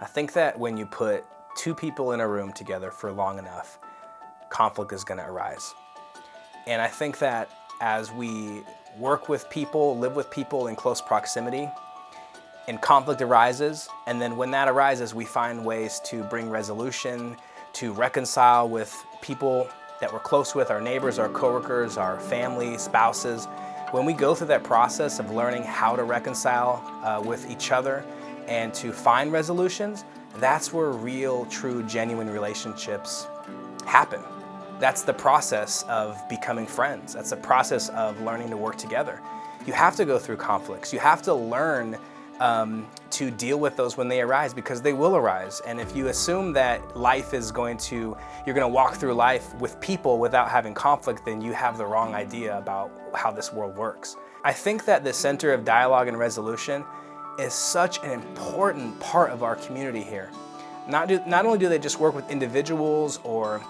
I think that when you put two people in a room together for long enough, conflict is going to arise. And I think that as we work with people, live with people in close proximity, and conflict arises, and then when that arises, we find ways to bring resolution, to reconcile with people that we're close with, our neighbors, our coworkers, our family, spouses. When we go through that process of learning how to reconcile with each other and to find resolutions, that's where real, true, genuine relationships happen. That's the process of becoming friends. That's the process of learning to work together. You have to go through conflicts. You have to learn to deal with those when they arise, because they will arise. And if you assume that life is you're going to walk through life with people without having conflict, then you have the wrong idea about how this world works. I think that the Center of Dialogue and Resolution is such an important part of our community here. Not only do they just work with individuals or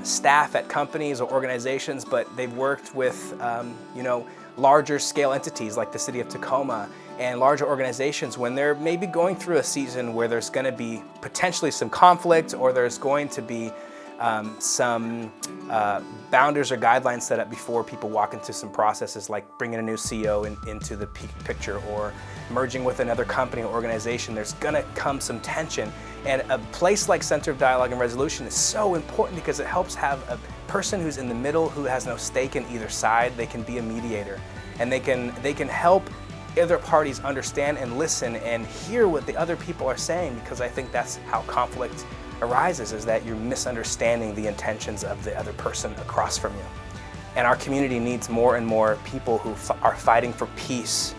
staff at companies or organizations, but they've worked with larger scale entities like the city of Tacoma and larger organizations when they're maybe going through a season where there's going to be potentially some conflict, or there's going to be some boundaries or guidelines set up before people walk into some processes like bringing a new CEO into the picture or merging with another company or organization. There's going to come some tension, and a place like Center of Dialogue and Resolution is so important because it helps have a person who's in the middle, who has no stake in either side. They can be a mediator, and they can help other parties understand and listen and hear what the other people are saying, because I think that's how conflict arises, is that you're misunderstanding the intentions of the other person across from you. And our community needs more and more people who are fighting for peace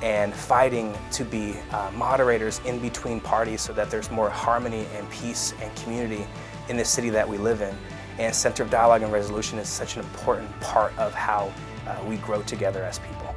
and fighting to be moderators in between parties, so that there's more harmony and peace and community in the city that we live in. And Center of Dialogue and Resolution is such an important part of how we grow together as people.